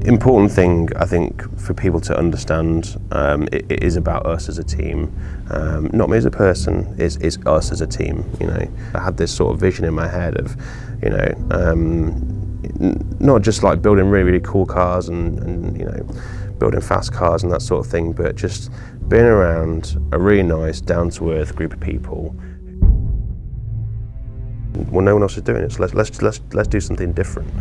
Important thing, I think, for people to understand, it is about us as a team, not me as a person, it's us as a team, you know. I had this sort of vision in my head of, you know, not just like building really, really cool cars and you know, building fast cars and that sort of thing, but just being around a really nice, down-to-earth group of people. Well, no one else is doing it, so let's do something different,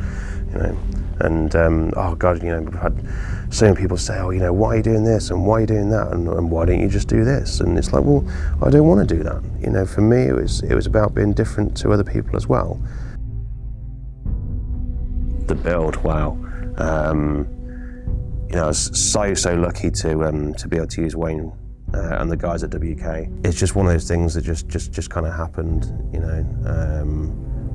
you know. And oh God, you know, we've had so many people say, oh, you know, why are you doing this and why are you doing that and why don't you just do this? And it's like, well, I don't want to do that. You know, for me, it was about being different to other people as well. The build, wow. You know, I was so lucky to be able to use Wayne and the guys at WK. It's just one of those things that just kind of happened, you know.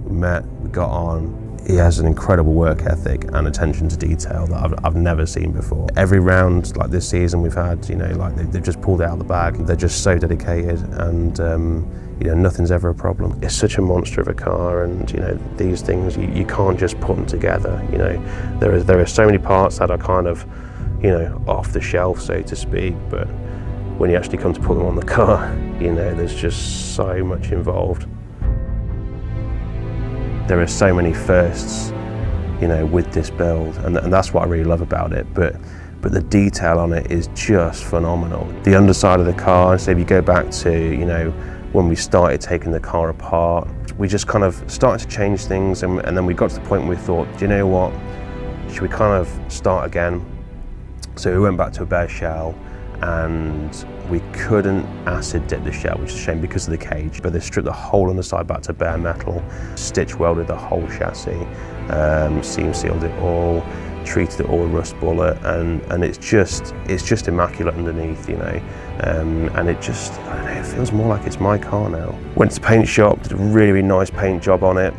We met, we got on. He has an incredible work ethic and attention to detail that I've never seen before. Every round, like this season we've had, you know, like they've just pulled it out of the bag. They're just so dedicated, and you know, nothing's ever a problem. It's such a monster of a car, and you know, these things you can't just put them together. You know, there are so many parts that are kind of, you know, off the shelf, so to speak, but when you actually come to put them on the car, you know, there's just so much involved. There are so many firsts, you know, with this build, and that's what I really love about it, but the detail on it is just phenomenal. The underside of the car, so if you go back to, you know, when we started taking the car apart, we just kind of started to change things, and then we got to the point where we thought, do you know what, should we kind of start again? So we went back to a bare shell, and we couldn't acid dip the shell, which is a shame because of the cage, but they stripped the whole underside back to bare metal, stitch welded the whole chassis, seam sealed it all, treated it all with rust bullet, and it's just immaculate underneath, you know, and it just, I don't know, it feels more like it's my car now. Went to the paint shop, did a really, really nice paint job on it.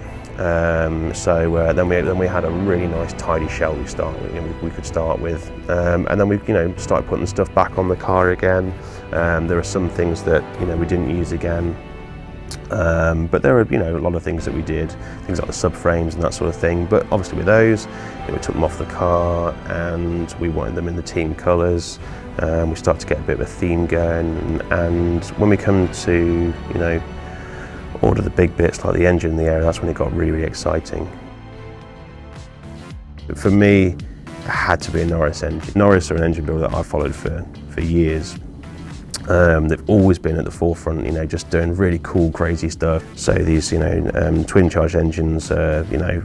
So then we had a really nice tidy shell we could start with, and then we, you know, started putting stuff back on the car again. There are some things that, you know, we didn't use again, but there are, you know, a lot of things that we did, things like the subframes and that sort of thing. But obviously with those, you know, we took them off the car and we wanted them in the team colours. We started to get a bit of a theme going, and when we come to, you know, order the big bits like the engine, the air, that's when it got really, really exciting. For me, it had to be a Norris engine. Norris are an engine builder that I've followed for years. They've always been at the forefront, you know, just doing really cool, crazy stuff. So these, you know, twin charge engines, you know,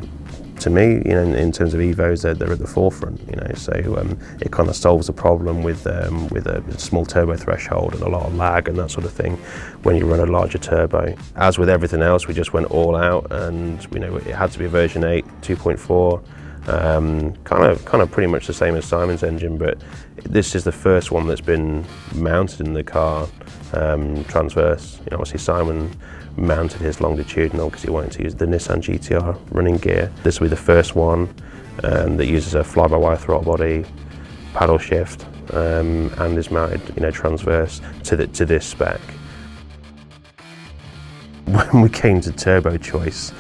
to me, you know, in terms of Evos, they're at the forefront, you know, so it kind of solves a problem with a small turbo threshold and a lot of lag and that sort of thing when you run a larger turbo. As with everything else, we just went all out, and, you know, it had to be a version 8, 2.4, kind of pretty much the same as Simon's engine, but this is the first one that's been mounted in the car transverse. You know, obviously Simon mounted his longitudinal because he wanted to use the Nissan GTR running gear. This will be the first one that uses a fly-by-wire throttle body, paddle shift, and is mounted, you know, transverse to this spec. When we came to turbo choice,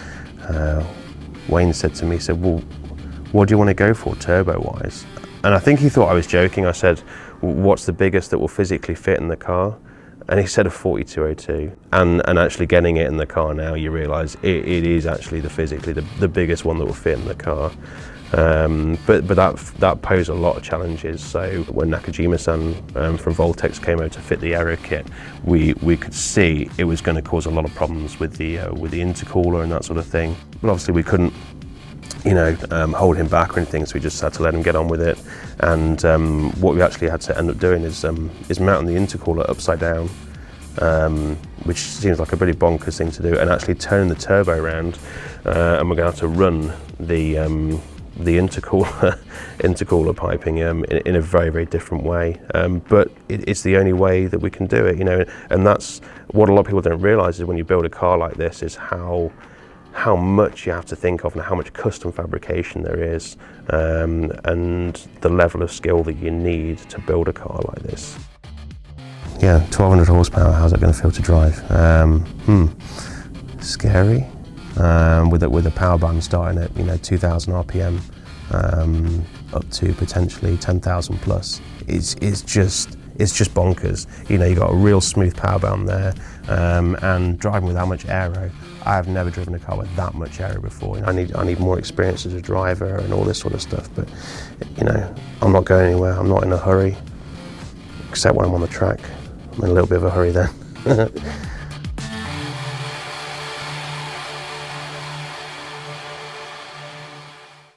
Wayne said to me, he said, well, what do you want to go for turbo-wise? And I think he thought I was joking. I said, what's the biggest that will physically fit in the car? And he said a 4202. And actually getting it in the car now, you realise it is actually physically the biggest one that will fit in the car. But that posed a lot of challenges. So when Nakajima-san from Voltex came out to fit the aero kit, we could see it was going to cause a lot of problems with the intercooler and that sort of thing. But obviously we couldn't, you know, hold him back or anything, so we just had to let him get on with it. And what we actually had to end up doing is mounting the intercooler upside down, which seems like a pretty bonkers thing to do, and actually turning the turbo around, and we're going to have to run the intercooler piping in a very, very different way. But it's the only way that we can do it, you know, and that's what a lot of people don't realise is when you build a car like this is how much you have to think of and how much custom fabrication there is, and the level of skill that you need to build a car like this. Yeah, 1200 horsepower, how's that going to feel to drive? Scary, with the power band starting at, you know, 2000 RPM. up to potentially 10,000 plus is just, it's just bonkers. You know, you got a real smooth power band there, and driving with that much aero. I have never driven a car with that much aero before. I need more experience as a driver and all this sort of stuff, but you know, I'm not going anywhere. I'm not in a hurry, except when I'm on the track. I'm in a little bit of a hurry then.